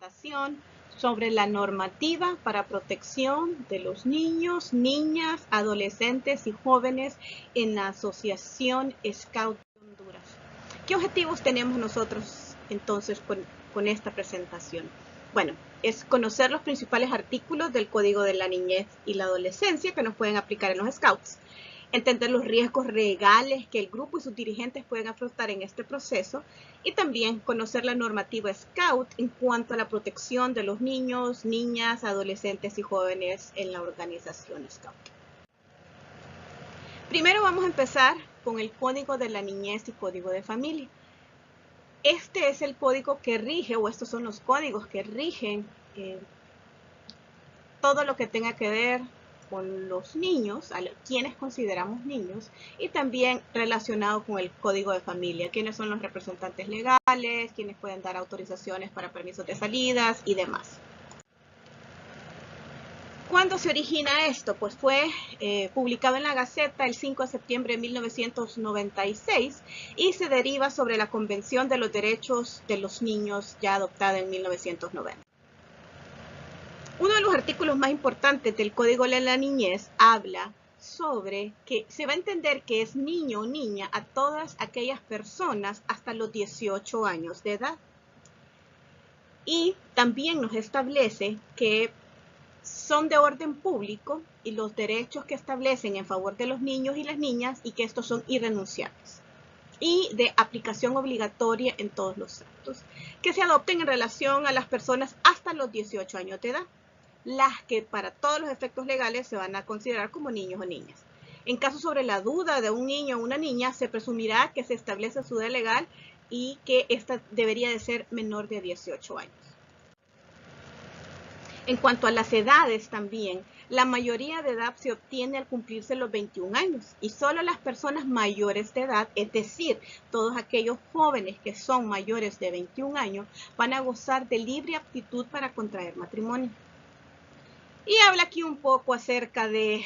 presentación sobre la normativa para protección de los niños, niñas, adolescentes y jóvenes en la Asociación Scout de Honduras. ¿Qué objetivos tenemos nosotros entonces con esta presentación? Bueno, es conocer los principales artículos del Código de la Niñez y la Adolescencia que nos pueden aplicar en los Scouts, entender los riesgos legales que el grupo y sus dirigentes pueden afrontar en este proceso y también conocer la normativa Scout en cuanto a la protección de los niños, niñas, adolescentes y jóvenes en la organización Scout. Primero vamos a empezar con el Código de la Niñez y Código de Familia. Este es el código que rige, o estos son los códigos que rigen todo lo que tenga que ver con los niños, a quienes consideramos niños, y también relacionado con el código de familia, quiénes son los representantes legales, quienes pueden dar autorizaciones para permisos de salidas y demás. ¿Cuándo se origina esto? Pues fue publicado en la Gaceta el 5 de septiembre de 1996 y se deriva sobre la Convención de los Derechos de los Niños ya adoptada en 1990. Uno de los artículos más importantes del Código de la Niñez habla sobre que se va a entender que es niño o niña a todas aquellas personas hasta los 18 años de edad. Y también nos establece que son de orden público y los derechos que establecen en favor de los niños y las niñas y que estos son irrenunciables y de aplicación obligatoria en todos los actos que se adopten en relación a las personas hasta los 18 años de edad, las que para todos los efectos legales se van a considerar como niños o niñas. En caso sobre la duda de un niño o una niña, se presumirá que se establece su edad legal y que esta debería de ser menor de 18 años. En cuanto a las edades también, la mayoría de edad se obtiene al cumplirse los 21 años y solo las personas mayores de edad, es decir, todos aquellos jóvenes que son mayores de 21 años, van a gozar de libre aptitud para contraer matrimonio. Y habla aquí un poco acerca de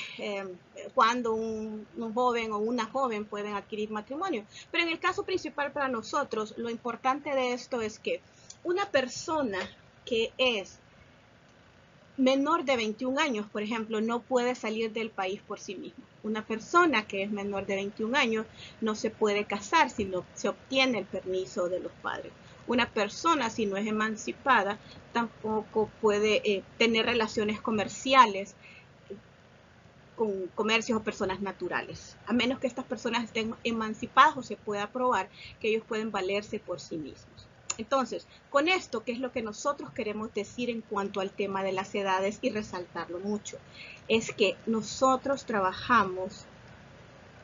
cuándo un joven o una joven pueden adquirir matrimonio. Pero en el caso principal para nosotros, lo importante de esto es que una persona que es menor de 21 años, por ejemplo, no puede salir del país por sí mismo. Una persona que es menor de 21 años no se puede casar si no se obtiene el permiso de los padres. Una persona, si no es emancipada, tampoco puede tener relaciones comerciales con comercios o personas naturales, a menos que estas personas estén emancipadas o se pueda probar que ellos pueden valerse por sí mismos. Entonces, con esto, ¿qué es lo que nosotros queremos decir en cuanto al tema de las edades y resaltarlo mucho? Es que nosotros trabajamos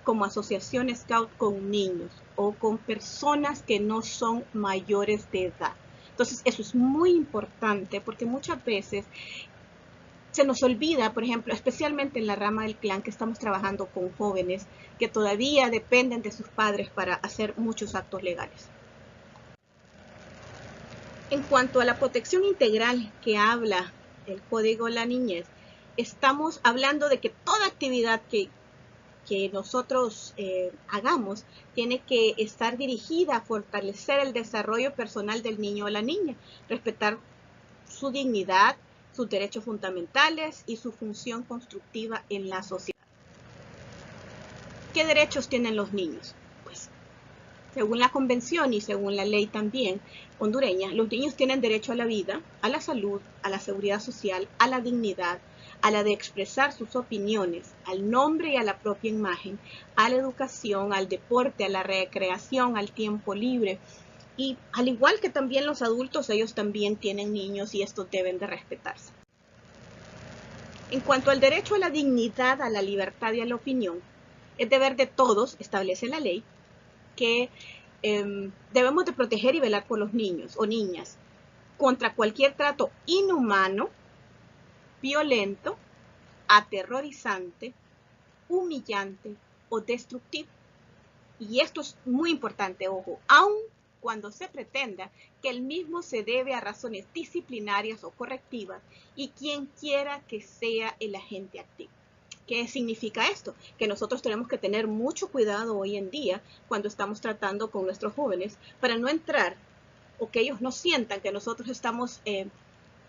como asociación Scout con niños o con personas que no son mayores de edad. Entonces, eso es muy importante porque muchas veces se nos olvida, por ejemplo, especialmente en la rama del clan, que estamos trabajando con jóvenes que todavía dependen de sus padres para hacer muchos actos legales. En cuanto a la protección integral que habla el Código de la Niñez, estamos hablando de que toda actividad que nosotros hagamos tiene que estar dirigida a fortalecer el desarrollo personal del niño o la niña, respetar su dignidad, sus derechos fundamentales y su función constructiva en la sociedad. ¿Qué derechos tienen los niños? Pues, según la convención y según la ley también hondureña, los niños tienen derecho a la vida, a la salud, a la seguridad social, a la dignidad, a la de expresar sus opiniones, al nombre y a la propia imagen, a la educación, al deporte, a la recreación, al tiempo libre. Y al igual que también los adultos, ellos también tienen niños y estos deben de respetarse. En cuanto al derecho a la dignidad, a la libertad y a la opinión, es deber de todos, establece la ley, que debemos de proteger y velar por los niños o niñas contra cualquier trato inhumano, violento, aterrorizante, humillante o destructivo. Y esto es muy importante, ojo, aun cuando se pretenda que el mismo se debe a razones disciplinarias o correctivas y quien quiera que sea el agente activo. ¿Qué significa esto? Que nosotros tenemos que tener mucho cuidado hoy en día cuando estamos tratando con nuestros jóvenes para no entrar o que ellos no sientan que nosotros estamos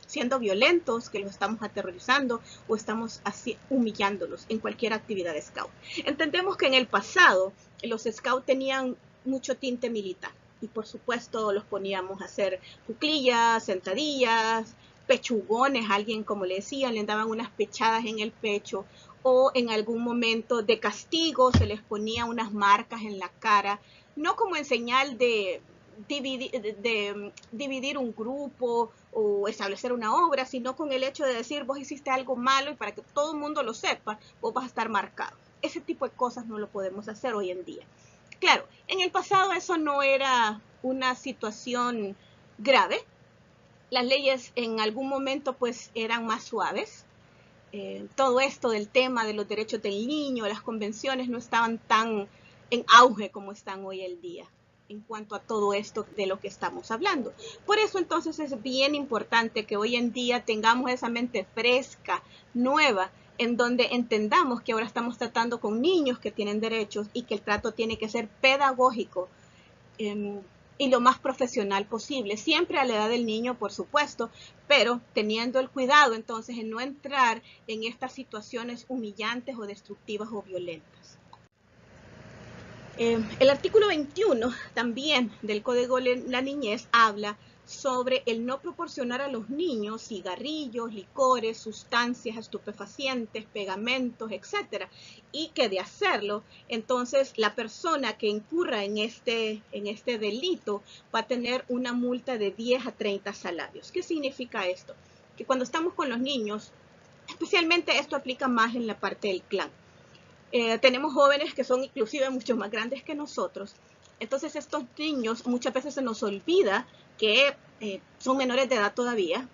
siendo violentos, que los estamos aterrorizando o estamos así humillándolos en cualquier actividad de scout. Entendemos que en el pasado los scouts tenían mucho tinte militar y por supuesto los poníamos a hacer cuclillas, sentadillas, pechugones, alguien como le decían, le daban unas pechadas en el pecho o en algún momento de castigo se les ponía unas marcas en la cara, no como en señal de dividir un grupo o establecer una obra, sino con el hecho de decir vos hiciste algo malo y para que todo el mundo lo sepa, vos vas a estar marcado. Ese tipo de cosas no lo podemos hacer hoy en día. Claro, en el pasado eso no era una situación grave. Las leyes en algún momento pues eran más suaves. Todo esto del tema de los derechos del niño, las convenciones no estaban tan en auge como están hoy en día en cuanto a todo esto de lo que estamos hablando. Por eso entonces es bien importante que hoy en día tengamos esa mente fresca, nueva, en donde entendamos que ahora estamos tratando con niños que tienen derechos y que el trato tiene que ser pedagógico y lo más profesional posible, siempre a la edad del niño, por supuesto, pero teniendo el cuidado entonces en no entrar en estas situaciones humillantes o destructivas o violentas. El artículo 21 también del Código de la Niñez habla sobre el no proporcionar a los niños cigarrillos, licores, sustancias estupefacientes, pegamentos, etcétera, y que de hacerlo, entonces la persona que incurra en este delito va a tener una multa de 10 a 30 salarios. ¿Qué significa esto? Que cuando estamos con los niños, especialmente esto aplica más en la parte del clan. Tenemos jóvenes que son inclusive mucho más grandes que nosotros. Entonces estos niños muchas veces se nos olvida que son menores de edad todavía,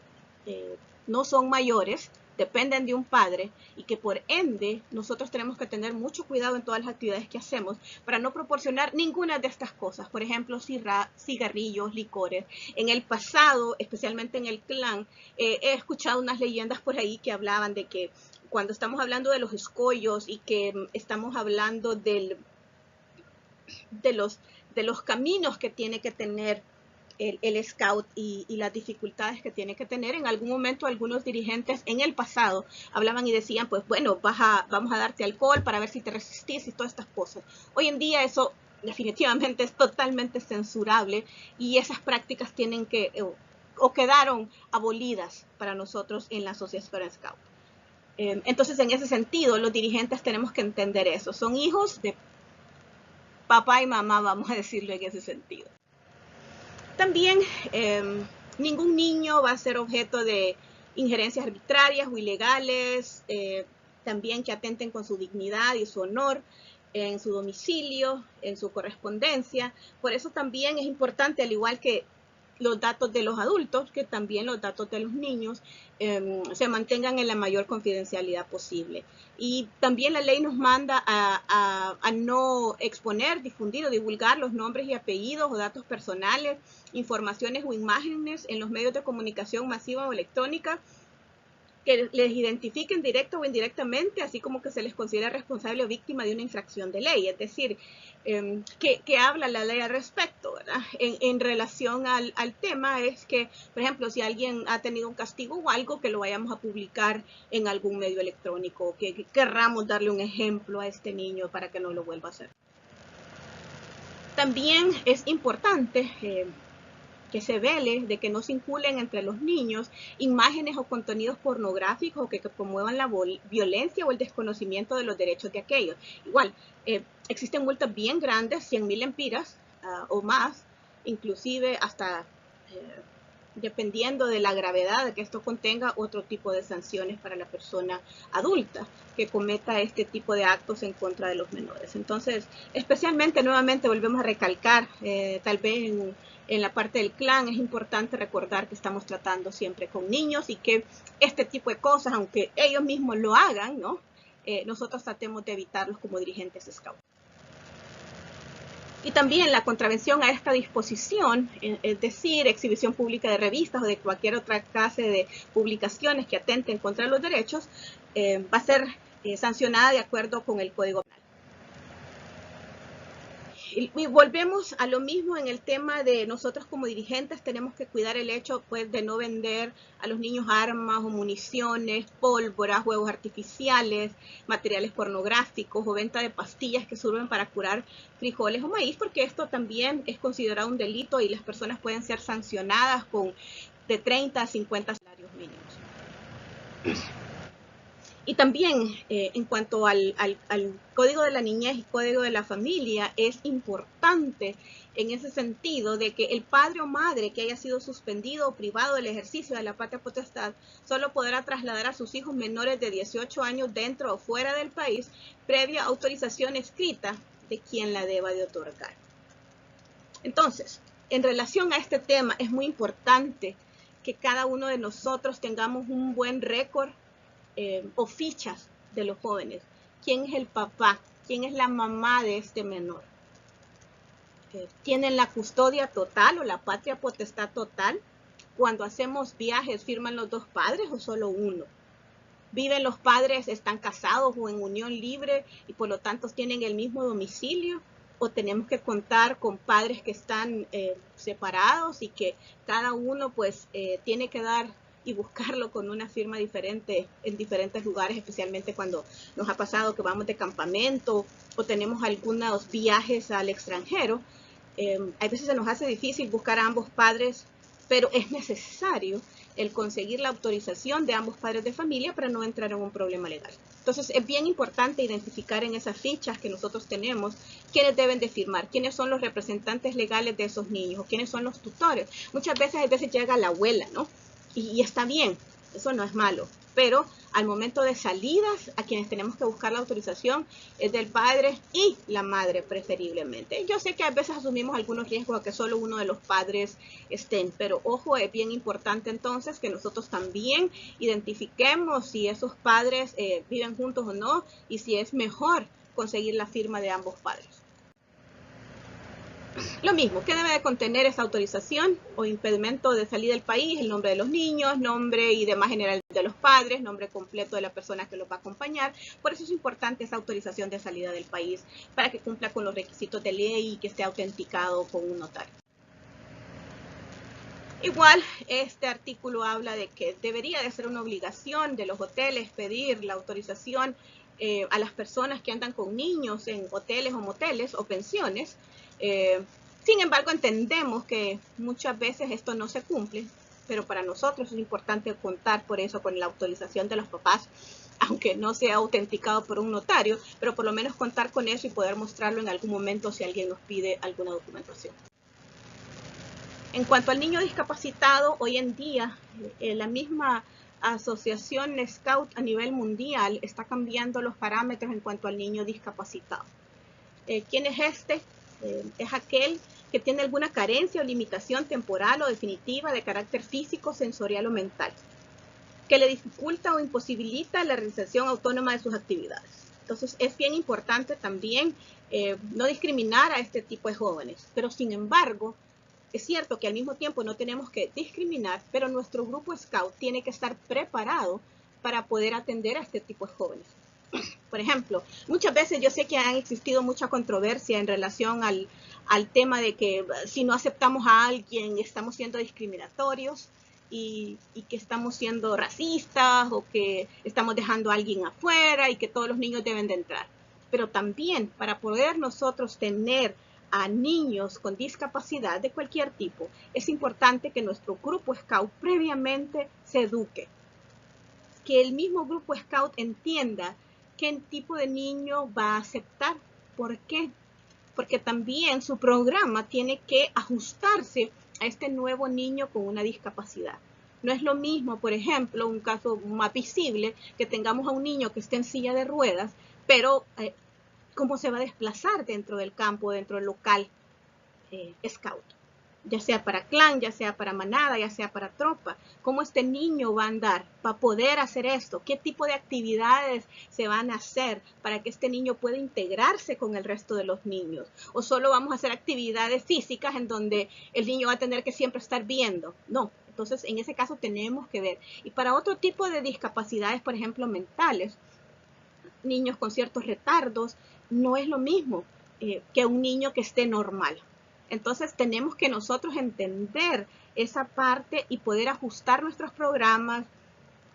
no son mayores, dependen de un padre y que por ende nosotros tenemos que tener mucho cuidado en todas las actividades que hacemos para no proporcionar ninguna de estas cosas. Por ejemplo, cigarrillos, licores. En el pasado, especialmente en el clan, he escuchado unas leyendas por ahí que hablaban de que cuando estamos hablando de los escollos y que estamos hablando de los caminos que tiene que tener el scout y las dificultades que tiene que tener, en algún momento algunos dirigentes en el pasado hablaban y decían, pues bueno, vamos a darte alcohol para ver si te resistís y todas estas cosas. Hoy en día eso definitivamente es totalmente censurable y esas prácticas tienen que, o quedaron abolidas para nosotros en la Asociación Scout. Entonces, en ese sentido, los dirigentes tenemos que entender eso. Son hijos de papá y mamá, vamos a decirlo en ese sentido. También, ningún niño va a ser objeto de injerencias arbitrarias o ilegales, también que atenten con su dignidad y su honor en su domicilio, en su correspondencia. Por eso también es importante, al igual que los datos de los adultos, que también los datos de los niños se mantengan en la mayor confidencialidad posible. Y también la ley nos manda a no exponer, difundir o divulgar los nombres y apellidos o datos personales, informaciones o imágenes en los medios de comunicación masiva o electrónica que les identifiquen directo o indirectamente, así como que se les considera responsable o víctima de una infracción de ley. Es decir, que habla la ley al respecto, ¿verdad? En relación al tema es que, por ejemplo, si alguien ha tenido un castigo o algo, que lo vayamos a publicar en algún medio electrónico, que querramos darle un ejemplo a este niño para que no lo vuelva a hacer. También es importante que se vele de que no circulen entre los niños imágenes o contenidos pornográficos o que promuevan la violencia o el desconocimiento de los derechos de aquellos. Igual, existen multas bien grandes, 100,000 lempiras o más, inclusive hasta dependiendo de la gravedad de que esto contenga otro tipo de sanciones para la persona adulta que cometa este tipo de actos en contra de los menores. Entonces, especialmente, nuevamente volvemos a recalcar, tal vez en la parte del clan es importante recordar que estamos tratando siempre con niños y que este tipo de cosas, aunque ellos mismos lo hagan, ¿no? Nosotros tratemos de evitarlos como dirigentes scout. Y también la contravención a esta disposición, es decir, exhibición pública de revistas o de cualquier otra clase de publicaciones que atenten contra los derechos, va a ser sancionada de acuerdo con el Código Penal. Y volvemos a lo mismo en el tema de nosotros como dirigentes tenemos que cuidar el hecho pues, de no vender a los niños armas o municiones, pólvora, juegos artificiales, materiales pornográficos o venta de pastillas que sirven para curar frijoles o maíz, porque esto también es considerado un delito y las personas pueden ser sancionadas con de 30 a 50 salarios mínimos. Y también en cuanto al Código de la Niñez y Código de la Familia, es importante en ese sentido de que el padre o madre que haya sido suspendido o privado del ejercicio de la patria potestad solo podrá trasladar a sus hijos menores de 18 años dentro o fuera del país previa autorización escrita de quien la deba de otorgar. Entonces, en relación a este tema, es muy importante que cada uno de nosotros tengamos un buen récord o fichas de los jóvenes. ¿Quién es el papá? ¿Quién es la mamá de este menor? ¿Tienen la custodia total o la patria potestad total? Cuando hacemos viajes, ¿firman los dos padres o solo uno? ¿Viven los padres, están casados o en unión libre y por lo tanto tienen el mismo domicilio? ¿O tenemos que contar con padres que están separados y que cada uno pues tiene que dar y buscarlo con una firma diferente en diferentes lugares, especialmente cuando nos ha pasado que vamos de campamento o tenemos algunos viajes al extranjero? A veces se nos hace difícil buscar a ambos padres, pero es necesario el conseguir la autorización de ambos padres de familia para no entrar en un problema legal. Entonces es bien importante identificar en esas fichas que nosotros tenemos quiénes deben de firmar, quiénes son los representantes legales de esos niños o quiénes son los tutores. Muchas veces llega la abuela, ¿no? Y está bien, eso no es malo, pero al momento de salidas, a quienes tenemos que buscar la autorización es del padre y la madre preferiblemente. Yo sé que a veces asumimos algunos riesgos a que solo uno de los padres estén, pero ojo, es bien importante entonces que nosotros también identifiquemos si esos padres viven juntos o no y si es mejor conseguir la firma de ambos padres. Lo mismo, ¿qué debe de contener esa autorización o impedimento de salida del país? El nombre de los niños, nombre y demás general de los padres, nombre completo de la persona que los va a acompañar. Por eso es importante esa autorización de salida del país, para que cumpla con los requisitos de ley y que esté autenticado con un notario. Igual, este artículo habla de que debería de ser una obligación de los hoteles pedir la autorización a las personas que andan con niños en hoteles o moteles o pensiones. Sin embargo, entendemos que muchas veces esto no se cumple, pero para nosotros es importante contar por eso con la autorización de los papás, aunque no sea autenticado por un notario, pero por lo menos contar con eso y poder mostrarlo en algún momento si alguien nos pide alguna documentación. En cuanto al niño discapacitado, hoy en día la misma asociación Scout a nivel mundial está cambiando los parámetros en cuanto al niño discapacitado. ¿Quién es este? Es aquel que tiene alguna carencia o limitación temporal o definitiva de carácter físico, sensorial o mental, que le dificulta o imposibilita la realización autónoma de sus actividades. Entonces es bien importante también no discriminar a este tipo de jóvenes, pero sin embargo, es cierto que al mismo tiempo no tenemos que discriminar, pero nuestro grupo Scout tiene que estar preparado para poder atender a este tipo de jóvenes. Por ejemplo, muchas veces yo sé que ha existido mucha controversia en relación al tema de que si no aceptamos a alguien estamos siendo discriminatorios y que estamos siendo racistas o que estamos dejando a alguien afuera y que todos los niños deben de entrar. Pero también para poder nosotros tener a niños con discapacidad de cualquier tipo, es importante que nuestro grupo Scout previamente se eduque, que el mismo grupo Scout entienda qué tipo de niño va a aceptar. ¿Por qué? Porque también su programa tiene que ajustarse a este nuevo niño con una discapacidad. No es lo mismo, por ejemplo, un caso más visible, que tengamos a un niño que esté en silla de ruedas, pero cómo se va a desplazar dentro del campo, dentro del local Scout, ya sea para clan, ya sea para manada, ya sea para tropa. ¿Cómo este niño va a andar para poder hacer esto? ¿Qué tipo de actividades se van a hacer para que este niño pueda integrarse con el resto de los niños? ¿O solo vamos a hacer actividades físicas en donde el niño va a tener que siempre estar viendo? No. Entonces, en ese caso tenemos que ver. Y para otro tipo de discapacidades, por ejemplo, mentales, niños con ciertos retardos, no es lo mismo. que un niño que esté normal. Entonces tenemos que nosotros entender esa parte y poder ajustar nuestros programas,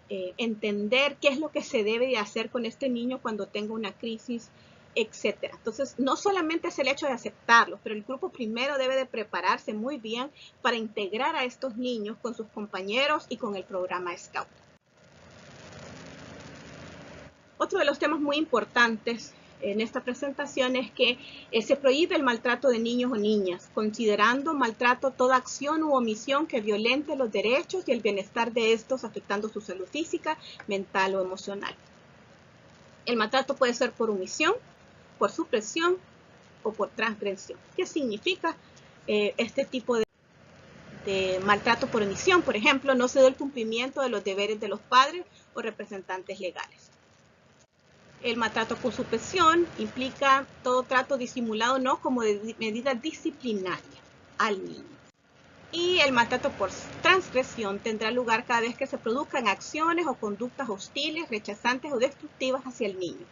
entender qué es lo que se debe de hacer con este niño cuando tenga una crisis, etcétera. Entonces, no solamente es el hecho de aceptarlo, pero el grupo primero debe de prepararse muy bien para integrar a estos niños con sus compañeros y con el programa Scout. Otro de los temas muy importantes en esta presentación es que se prohíbe el maltrato de niños o niñas, considerando maltrato toda acción u omisión que violente los derechos y el bienestar de estos, afectando su salud física, mental o emocional. El maltrato puede ser por omisión, por supresión o por transgresión. ¿Qué significa este tipo de maltrato por omisión? Por ejemplo, no se da el cumplimiento de los deberes de los padres o representantes legales. El maltrato por supresión implica todo trato disimulado no como de medida disciplinaria al niño. Y el maltrato por transgresión tendrá lugar cada vez que se produzcan acciones o conductas hostiles, rechazantes o destructivas hacia el niño,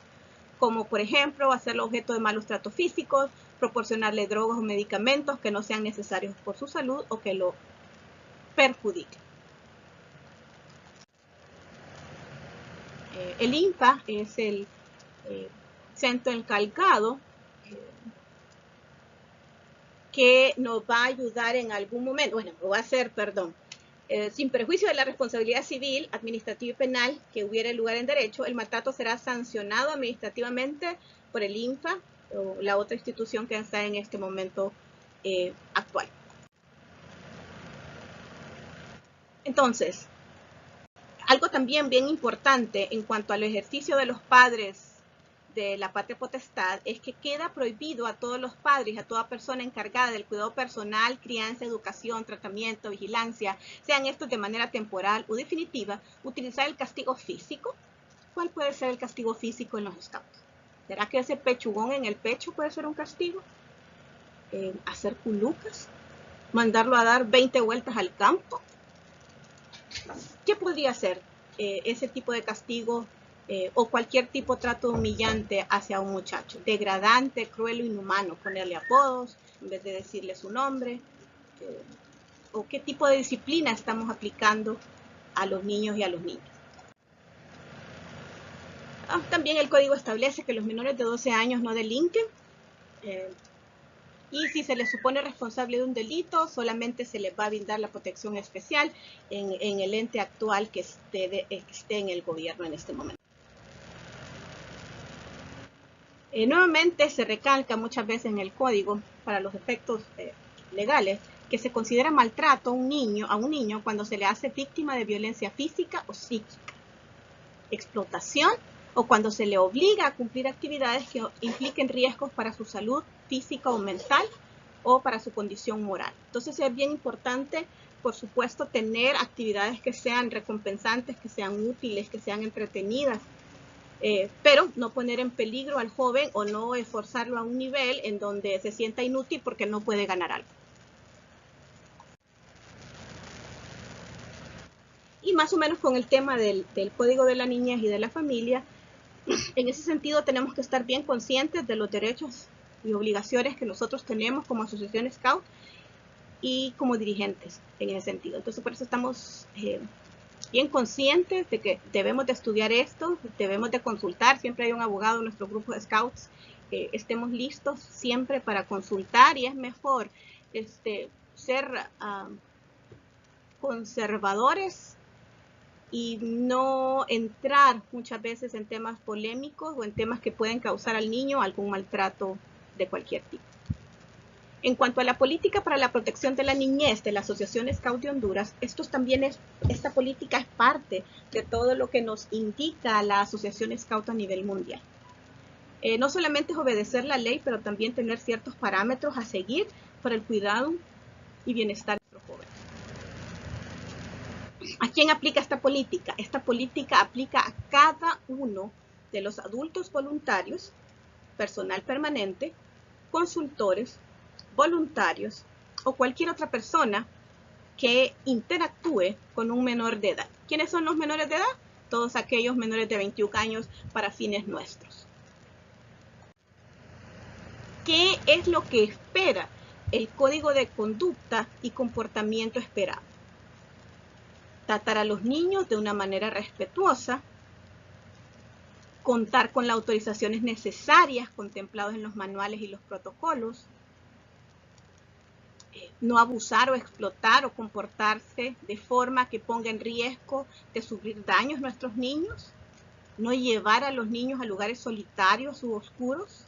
como por ejemplo hacerlo objeto de malos tratos físicos, proporcionarle drogas o medicamentos que no sean necesarios por su salud o que lo perjudiquen. El INPA es el centro encargado que nos va a ayudar en algún momento, bueno, lo va a hacer, perdón, sin perjuicio de la responsabilidad civil, administrativa y penal que hubiera lugar en derecho, el maltrato será sancionado administrativamente por el INPA o la otra institución que está en este momento actual. Entonces, algo también bien importante en cuanto al ejercicio de los padres de la patria potestad es que queda prohibido a todos los padres, a toda persona encargada del cuidado personal, crianza, educación, tratamiento, vigilancia, sean estos de manera temporal o definitiva, utilizar el castigo físico. ¿Cuál puede ser el castigo físico en los scouts? ¿Será que ese pechugón en el pecho puede ser un castigo? ¿Hacer culucas? ¿Mandarlo a dar 20 vueltas al campo? ¿Qué podría ser ese tipo de castigo o cualquier tipo de trato humillante hacia un muchacho? Degradante, cruel o inhumano, ponerle apodos en vez de decirle su nombre. ¿O qué tipo de disciplina estamos aplicando a los niños y a los niños? También el código establece que los menores de 12 años no delinquen. Y si se les supone responsable de un delito, solamente se les va a brindar la protección especial en el ente actual que esté en el gobierno en este momento. Nuevamente se recalca muchas veces en el código, para los efectos legales, que se considera maltrato a un niño cuando se le hace víctima de violencia física o psíquica, explotación, o cuando se le obliga a cumplir actividades que impliquen riesgos para su salud física o mental o para su condición moral. Entonces es bien importante, por supuesto, tener actividades que sean recompensantes, que sean útiles, que sean entretenidas, pero no poner en peligro al joven o no esforzarlo a un nivel en donde se sienta inútil porque no puede ganar algo. Y más o menos con el tema del Código de la Niñez y de la Familia, en ese sentido tenemos que estar bien conscientes de los derechos y obligaciones que nosotros tenemos como asociación Scout y como dirigentes en ese sentido. Entonces por eso estamos bien conscientes de que debemos de estudiar esto, debemos de consultar, siempre hay un abogado en nuestro grupo de Scouts, estemos listos siempre para consultar y es mejor ser conservadores y no entrar muchas veces en temas polémicos o en temas que pueden causar al niño algún maltrato de cualquier tipo. En cuanto a la política para la protección de la niñez de la Asociación Scout de Honduras, esta política es parte de todo lo que nos indica la Asociación Scout a nivel mundial. No solamente es obedecer la ley, pero también tener ciertos parámetros a seguir para el cuidado y bienestar de nuestros jóvenes. ¿A quién aplica esta política? Esta política aplica a cada uno de los adultos voluntarios, personal permanente, consultores, voluntarios o cualquier otra persona que interactúe con un menor de edad. ¿Quiénes son los menores de edad? Todos aquellos menores de 21 años para fines nuestros. ¿Qué es lo que espera el código de conducta y comportamiento esperado? Tratar a los niños de una manera respetuosa, contar con las autorizaciones necesarias contempladas en los manuales y los protocolos, no abusar o explotar o comportarse de forma que ponga en riesgo de sufrir daños a nuestros niños, no llevar a los niños a lugares solitarios u oscuros.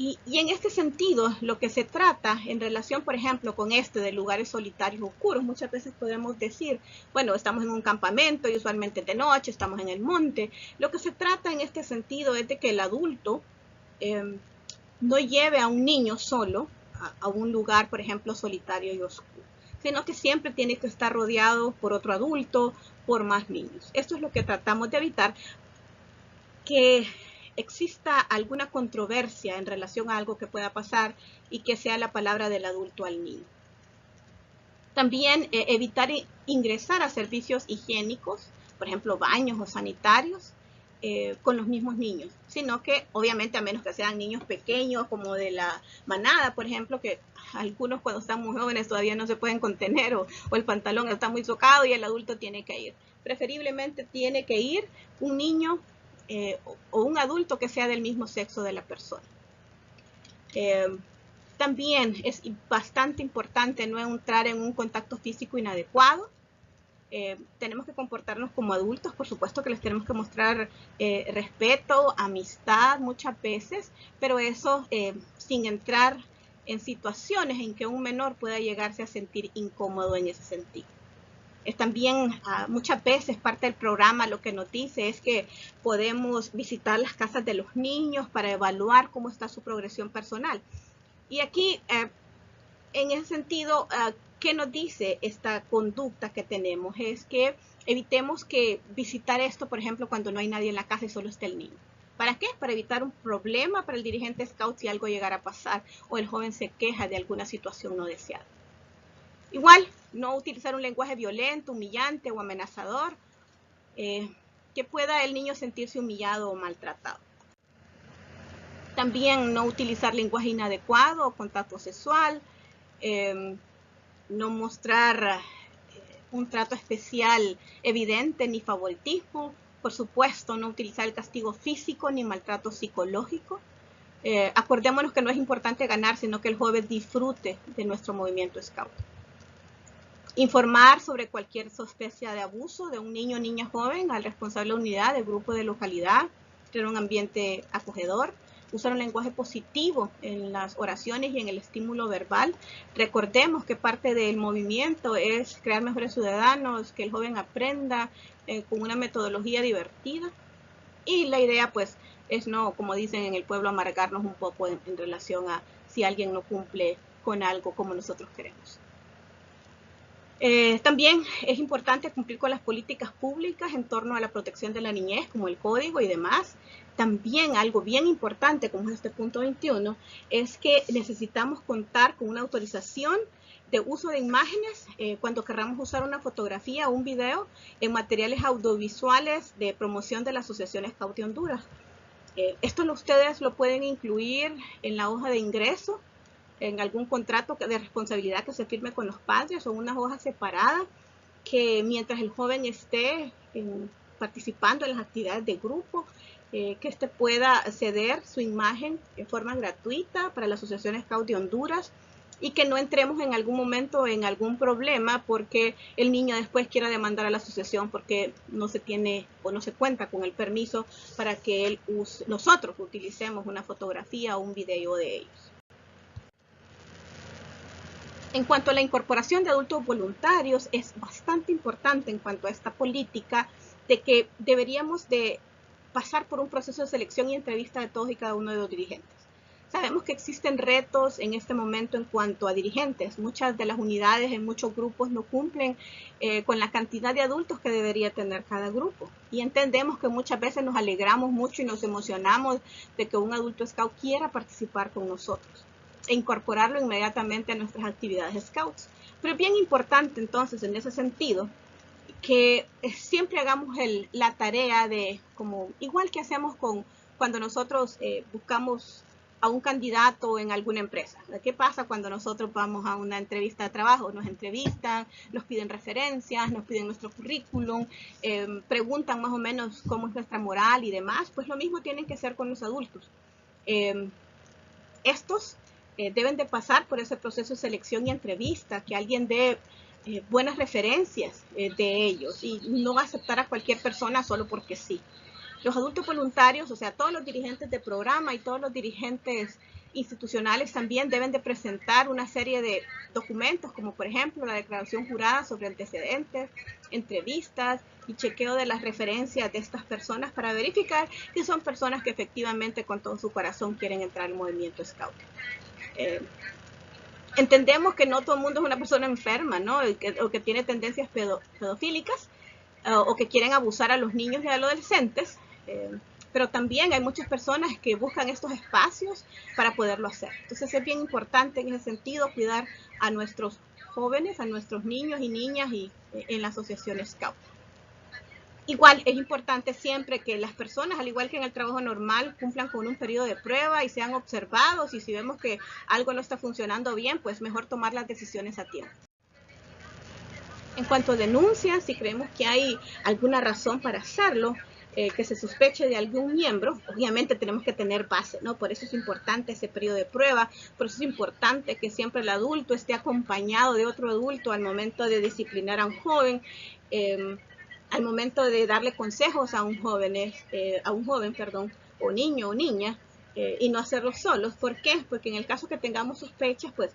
Y en este sentido, lo que se trata en relación, por ejemplo, con de lugares solitarios oscuros, muchas veces podemos decir, bueno, estamos en un campamento y usualmente de noche, estamos en el monte. Lo que se trata en este sentido es de que el adulto no lleve a un niño solo a un lugar, por ejemplo, solitario y oscuro, sino que siempre tiene que estar rodeado por otro adulto, por más niños. Esto es lo que tratamos de evitar, que exista alguna controversia en relación a algo que pueda pasar y que sea la palabra del adulto al niño. También evitar ingresar a servicios higiénicos, por ejemplo, baños o sanitarios, con los mismos niños, sino que obviamente a menos que sean niños pequeños como de la manada, por ejemplo, que algunos cuando están muy jóvenes todavía no se pueden contener o el pantalón está muy socado y el adulto tiene que ir. Preferiblemente tiene que ir un niño o un adulto que sea del mismo sexo de la persona. También es bastante importante no entrar en un contacto físico inadecuado. Tenemos que comportarnos como adultos, por supuesto que les tenemos que mostrar respeto, amistad muchas veces, pero eso sin entrar en situaciones en que un menor pueda llegarse a sentir incómodo en ese sentido. También muchas veces parte del programa lo que nos dice es que podemos visitar las casas de los niños para evaluar cómo está su progresión personal. Y aquí, en ese sentido, ¿qué nos dice esta conducta que tenemos? Es que evitemos que visitar esto, por ejemplo, cuando no hay nadie en la casa y solo está el niño. ¿Para qué? Para evitar un problema para el dirigente scout si algo llegara a pasar o el joven se queja de alguna situación no deseada. Igual, no utilizar un lenguaje violento, humillante o amenazador, que pueda el niño sentirse humillado o maltratado. También no utilizar lenguaje inadecuado o contacto sexual, no mostrar un trato especial evidente ni favoritismo, por supuesto no utilizar el castigo físico ni maltrato psicológico. Acordémonos que no es importante ganar, sino que el joven disfrute de nuestro movimiento scout. Informar sobre cualquier sospecha de abuso de un niño o niña joven al responsable de la unidad, del grupo de localidad, crear un ambiente acogedor, usar un lenguaje positivo en las oraciones y en el estímulo verbal. Recordemos que parte del movimiento es crear mejores ciudadanos, que el joven aprenda con una metodología divertida. Y la idea pues es no, como dicen en el pueblo, amargarnos un poco en relación a si alguien no cumple con algo como nosotros queremos. También es importante cumplir con las políticas públicas en torno a la protección de la niñez, como el código y demás. También algo bien importante, como es este punto 21, es que necesitamos contar con una autorización de uso de imágenes cuando queramos usar una fotografía o un video en materiales audiovisuales de promoción de la Asociación Scout de Honduras. Esto ustedes lo pueden incluir en la hoja de ingreso, en algún contrato de responsabilidad que se firme con los padres o una hoja separada, que mientras el joven esté participando en las actividades de grupo, que éste pueda ceder su imagen en forma gratuita para la Asociación Scout de Honduras y que no entremos en algún momento en algún problema porque el niño después quiera demandar a la asociación porque no se tiene o no se cuenta con el permiso para que nosotros utilicemos una fotografía o un video de ellos. En cuanto a la incorporación de adultos voluntarios, es bastante importante en cuanto a esta política de que deberíamos de pasar por un proceso de selección y entrevista de todos y cada uno de los dirigentes. Sabemos que existen retos en este momento en cuanto a dirigentes. Muchas de las unidades en muchos grupos no cumplen con la cantidad de adultos que debería tener cada grupo. Y entendemos que muchas veces nos alegramos mucho y nos emocionamos de que un adulto scout quiera participar con nosotros e incorporarlo inmediatamente a nuestras actividades scouts. Pero es bien importante entonces en ese sentido que siempre hagamos la tarea de, como igual que hacemos cuando nosotros buscamos a un candidato en alguna empresa. ¿Qué pasa cuando nosotros vamos a una entrevista de trabajo? Nos entrevistan, nos piden referencias, nos piden nuestro currículum, preguntan más o menos cómo es nuestra moral y demás. Pues lo mismo tienen que hacer con los adultos. Estos deben de pasar por ese proceso de selección y entrevista, que alguien dé buenas referencias de ellos y no aceptar a cualquier persona solo porque sí. Los adultos voluntarios, o sea, todos los dirigentes de programa y todos los dirigentes institucionales también deben de presentar una serie de documentos, como por ejemplo la declaración jurada sobre antecedentes, entrevistas y chequeo de las referencias de estas personas para verificar que son personas que efectivamente con todo su corazón quieren entrar al movimiento Scout. Entendemos que no todo el mundo es una persona enferma, ¿no? O que tiene tendencias pedofílicas, o que quieren abusar a los niños y a los adolescentes, pero también hay muchas personas que buscan estos espacios para poderlo hacer. Entonces es bien importante en ese sentido cuidar a nuestros jóvenes, a nuestros niños y niñas y en la asociación Scout. Igual es importante siempre que las personas, al igual que en el trabajo normal, cumplan con un periodo de prueba y sean observados, y si vemos que algo no está funcionando bien, pues mejor tomar las decisiones a tiempo. En cuanto a denuncias, si creemos que hay alguna razón para hacerlo, que se sospeche de algún miembro, obviamente tenemos que tener base, ¿no? Por eso es importante ese periodo de prueba, por eso es importante que siempre el adulto esté acompañado de otro adulto al momento de disciplinar a un joven, al momento de darle consejos a un joven, o niño o niña, y no hacerlo solos. ¿Por qué? Porque en el caso que tengamos sospechas, pues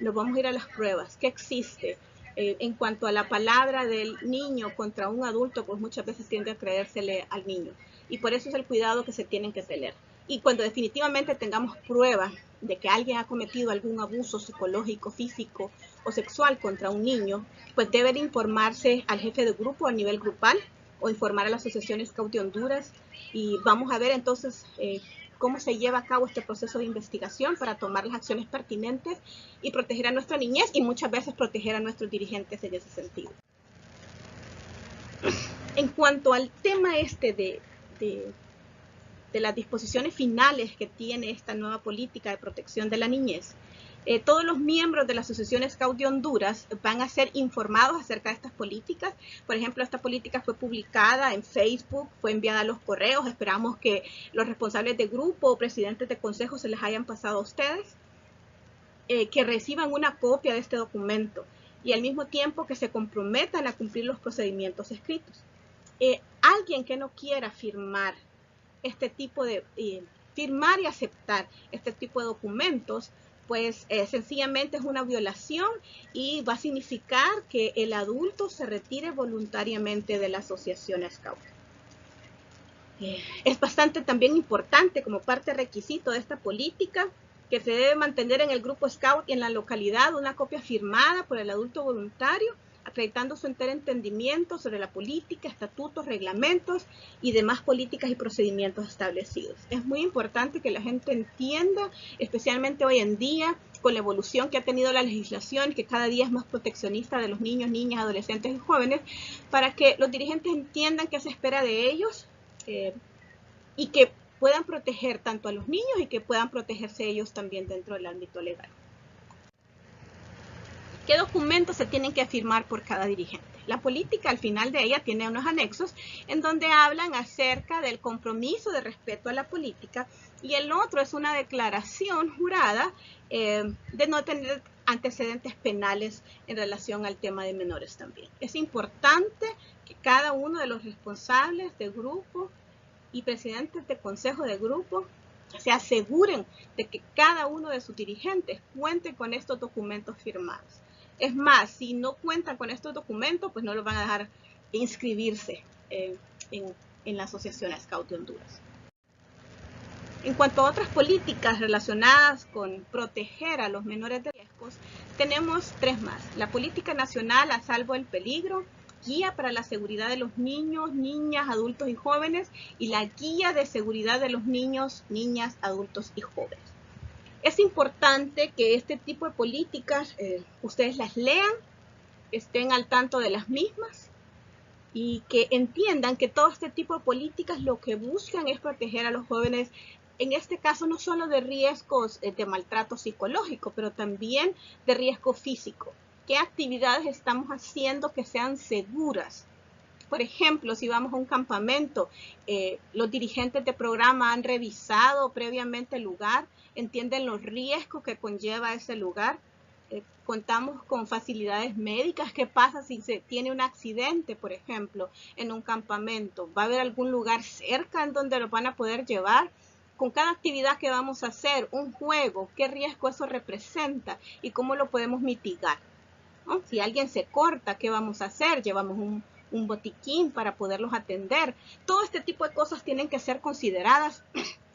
nos vamos a ir a las pruebas. ¿Qué existe? En cuanto a la palabra del niño contra un adulto, pues muchas veces tiende a creérsele al niño. Y por eso es el cuidado que se tienen que tener. Y cuando definitivamente tengamos pruebas de que alguien ha cometido algún abuso psicológico, físico o sexual contra un niño, pues debe de informarse al jefe de grupo a nivel grupal o informar a la Asociación Scout de Honduras, y vamos a ver entonces cómo se lleva a cabo este proceso de investigación para tomar las acciones pertinentes y proteger a nuestra niñez, y muchas veces proteger a nuestros dirigentes en ese sentido. En cuanto al tema de las disposiciones finales que tiene esta nueva política de protección de la niñez, todos los miembros de la Asociación Scout de Honduras van a ser informados acerca de estas políticas. Por ejemplo, esta política fue publicada en Facebook, fue enviada a los correos. Esperamos que los responsables de grupo o presidentes de consejo se les hayan pasado a ustedes, que reciban una copia de este documento y al mismo tiempo que se comprometan a cumplir los procedimientos escritos. Alguien que no quiera firmar este tipo de firmar y aceptar este tipo de documentos, pues sencillamente es una violación y va a significar que el adulto se retire voluntariamente de la asociación Scout. Es bastante también importante, como parte requisito de esta política, que se debe mantener en el grupo Scout y en la localidad una copia firmada por el adulto voluntario, acreditando su entero entendimiento sobre la política, estatutos, reglamentos y demás políticas y procedimientos establecidos. Es muy importante que la gente entienda, especialmente hoy en día, con la evolución que ha tenido la legislación, que cada día es más proteccionista de los niños, niñas, adolescentes y jóvenes, para que los dirigentes entiendan qué se espera de ellos y que puedan proteger tanto a los niños y que puedan protegerse ellos también dentro del ámbito legal. ¿Qué documentos se tienen que firmar por cada dirigente? La política, al final de ella, tiene unos anexos en donde hablan acerca del compromiso de respeto a la política, y el otro es una declaración jurada de no tener antecedentes penales en relación al tema de menores también. Es importante que cada uno de los responsables de grupo y presidentes de consejo de grupo se aseguren de que cada uno de sus dirigentes cuente con estos documentos firmados. Es más, si no cuentan con estos documentos, pues no los van a dejar inscribirse en la Asociación Scout de Honduras. En cuanto a otras políticas relacionadas con proteger a los menores de riesgos, tenemos tres más. La política nacional a salvo del peligro, guía para la seguridad de los niños, niñas, adultos y jóvenes, y la guía de seguridad de los niños, niñas, adultos y jóvenes. Es importante que este tipo de políticas ustedes las lean, estén al tanto de las mismas y que entiendan que todo este tipo de políticas lo que buscan es proteger a los jóvenes en este caso no solo de riesgos de maltrato psicológico, pero también de riesgo físico. ¿Qué actividades estamos haciendo que sean seguras? Por ejemplo, si vamos a un campamento, los dirigentes de programa han revisado previamente el lugar, entienden los riesgos que conlleva ese lugar. Contamos con facilidades médicas. ¿Qué pasa si se tiene un accidente, por ejemplo, en un campamento? ¿Va a haber algún lugar cerca en donde lo van a poder llevar? Con cada actividad que vamos a hacer, un juego, ¿qué riesgo eso representa y cómo lo podemos mitigar? ¿No? Si alguien se corta, ¿qué vamos a hacer? Llevamos un botiquín para poderlos atender. Todo este tipo de cosas tienen que ser consideradas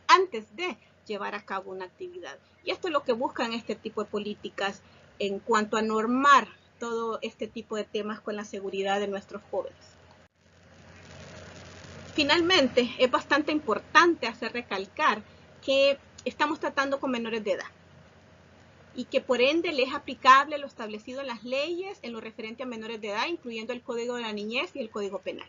antes de llevar a cabo una actividad. Y esto es lo que buscan este tipo de políticas en cuanto a normar todo este tipo de temas con la seguridad de nuestros jóvenes. Finalmente, es bastante importante hacer recalcar que estamos tratando con menores de edad y que por ende le es aplicable lo establecido en las leyes en lo referente a menores de edad, incluyendo el Código de la Niñez y el Código Penal.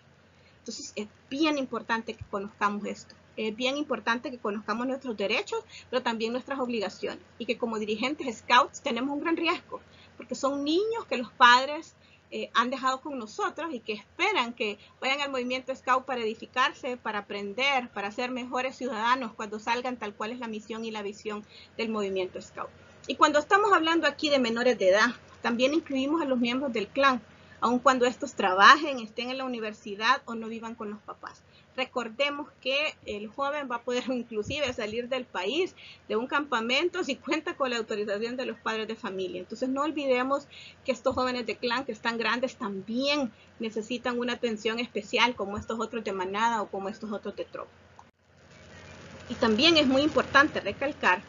Entonces es bien importante que conozcamos esto, es bien importante que conozcamos nuestros derechos, pero también nuestras obligaciones, y que como dirigentes scouts tenemos un gran riesgo, porque son niños que los padres han dejado con nosotros y que esperan que vayan al movimiento scout para edificarse, para aprender, para ser mejores ciudadanos cuando salgan, tal cual es la misión y la visión del movimiento scout. Y cuando estamos hablando aquí de menores de edad, también incluimos a los miembros del clan, aun cuando estos trabajen, estén en la universidad o no vivan con los papás. Recordemos que el joven va a poder inclusive salir del país, de un campamento, si cuenta con la autorización de los padres de familia. Entonces no olvidemos que estos jóvenes de clan que están grandes también necesitan una atención especial, como estos otros de manada o como estos otros de tropa. Y también es muy importante recalcar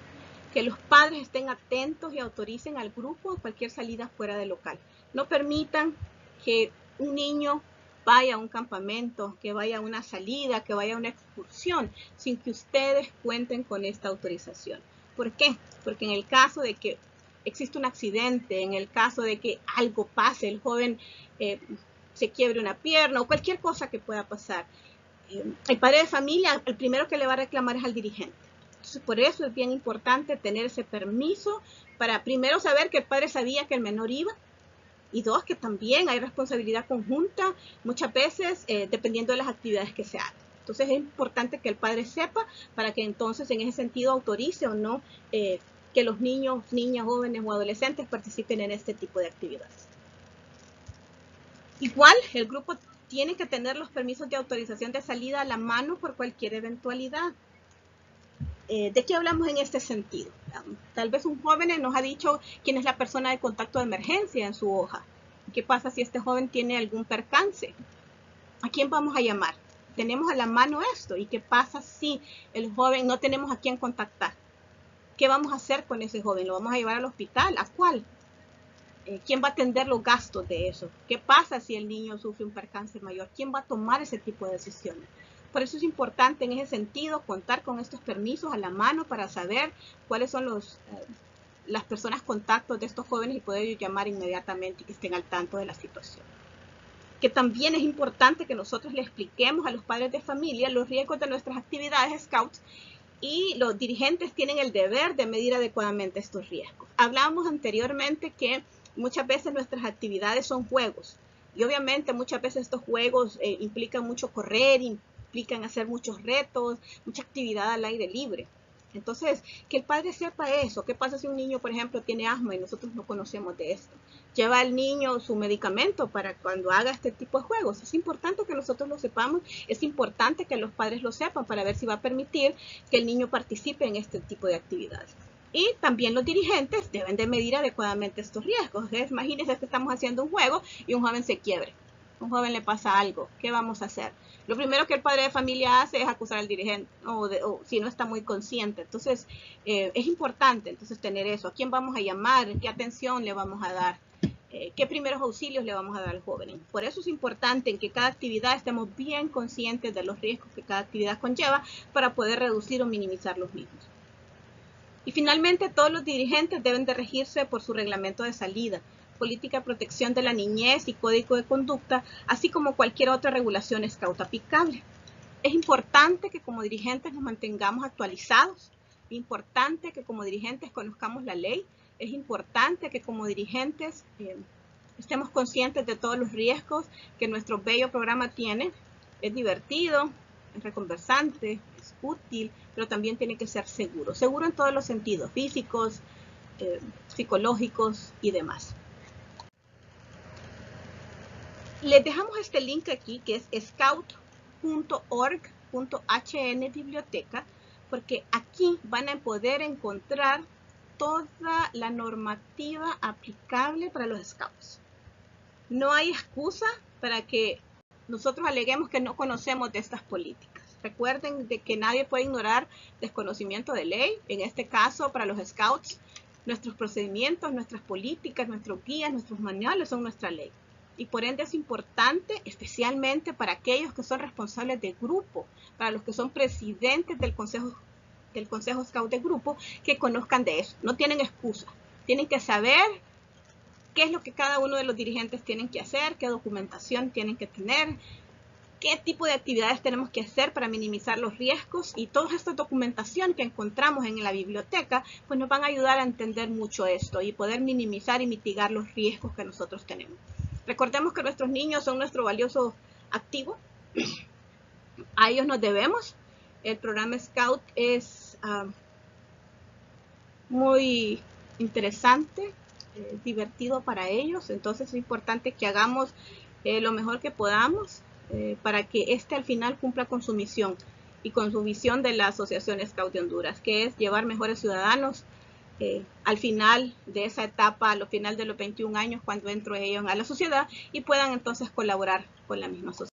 que los padres estén atentos y autoricen al grupo a cualquier salida fuera del local. No permitan que un niño vaya a un campamento, que vaya a una salida, que vaya a una excursión, sin que ustedes cuenten con esta autorización. ¿Por qué? Porque en el caso de que existe un accidente, en el caso de que algo pase, el joven se quiebre una pierna o cualquier cosa que pueda pasar, el padre de familia, el primero que le va a reclamar es al dirigente. Entonces, por eso es bien importante tener ese permiso para primero saber que el padre sabía que el menor iba, y dos, que también hay responsabilidad conjunta muchas veces dependiendo de las actividades que se hagan. Entonces es importante que el padre sepa para que entonces en ese sentido autorice o no que los niños, niñas, jóvenes o adolescentes participen en este tipo de actividades. Igual, el grupo tiene que tener los permisos de autorización de salida a la mano por cualquier eventualidad. ¿De qué hablamos en este sentido? Tal vez un joven nos ha dicho quién es la persona de contacto de emergencia en su hoja. ¿Qué pasa si este joven tiene algún percance? ¿A quién vamos a llamar? Tenemos a la mano esto. ¿Y qué pasa si el joven no tenemos a quién contactar? ¿Qué vamos a hacer con ese joven? ¿Lo vamos a llevar al hospital? ¿A cuál? ¿Quién va a atender los gastos de eso? ¿Qué pasa si el niño sufre un percance mayor? ¿Quién va a tomar ese tipo de decisiones? Por eso es importante en ese sentido contar con estos permisos a la mano para saber cuáles son las personas contactos de estos jóvenes y poder llamar inmediatamente y que estén al tanto de la situación. Que también es importante que nosotros le expliquemos a los padres de familia los riesgos de nuestras actividades scouts, y los dirigentes tienen el deber de medir adecuadamente estos riesgos. Hablábamos anteriormente que muchas veces nuestras actividades son juegos, y obviamente muchas veces estos juegos implican mucho correr, implican hacer muchos retos, mucha actividad al aire libre. Entonces, que el padre sepa eso. ¿Qué pasa si un niño, por ejemplo, tiene asma y nosotros no conocemos de esto? Lleva al niño su medicamento para cuando haga este tipo de juegos. Es importante que nosotros lo sepamos, es importante que los padres lo sepan para ver si va a permitir que el niño participe en este tipo de actividades. Y también los dirigentes deben de medir adecuadamente estos riesgos. Imagínense que estamos haciendo un juego y un joven se quiebre. Un joven le pasa algo, ¿qué vamos a hacer? Lo primero que el padre de familia hace es acusar al dirigente, o si no está muy consciente. Entonces, es importante entonces tener eso. ¿A quién vamos a llamar? ¿Qué atención le vamos a dar? ¿Qué primeros auxilios le vamos a dar al joven? Por eso es importante en que cada actividad estemos bien conscientes de los riesgos que cada actividad conlleva para poder reducir o minimizar los mismos. Y finalmente, todos los dirigentes deben de regirse por su reglamento de salida, política de protección de la niñez y código de conducta, así como cualquier otra regulación scout aplicable. Es importante que como dirigentes nos mantengamos actualizados, es importante que como dirigentes conozcamos la ley, es importante que como dirigentes estemos conscientes de todos los riesgos que nuestro bello programa tiene. Es divertido, es reconversante, es útil, pero también tiene que ser seguro. Seguro en todos los sentidos, físicos, psicológicos y demás. Les dejamos este link aquí que es scout.org.hn biblioteca, porque aquí van a poder encontrar toda la normativa aplicable para los scouts. No hay excusa para que nosotros aleguemos que no conocemos de estas políticas. Recuerden de que nadie puede ignorar desconocimiento de ley. En este caso, para los scouts, nuestros procedimientos, nuestras políticas, nuestros guías, nuestros manuales son nuestra ley. Y por ende es importante, especialmente para aquellos que son responsables de grupo, para los que son presidentes del Consejo Scout de grupo, que conozcan de eso. No tienen excusa. Tienen que saber qué es lo que cada uno de los dirigentes tienen que hacer, qué documentación tienen que tener, qué tipo de actividades tenemos que hacer para minimizar los riesgos, y toda esta documentación que encontramos en la biblioteca pues nos van a ayudar a entender mucho esto y poder minimizar y mitigar los riesgos que nosotros tenemos. Recordemos que nuestros niños son nuestro valioso activo. A ellos nos debemos. El programa Scout es muy interesante, divertido para ellos. Entonces es importante que hagamos lo mejor que podamos para que al final cumpla con su misión y con su visión de la Asociación Scout de Honduras, que es llevar mejores ciudadanos al final de esa etapa, al final de los 21 años, cuando entren ellos a la sociedad y puedan entonces colaborar con la misma sociedad.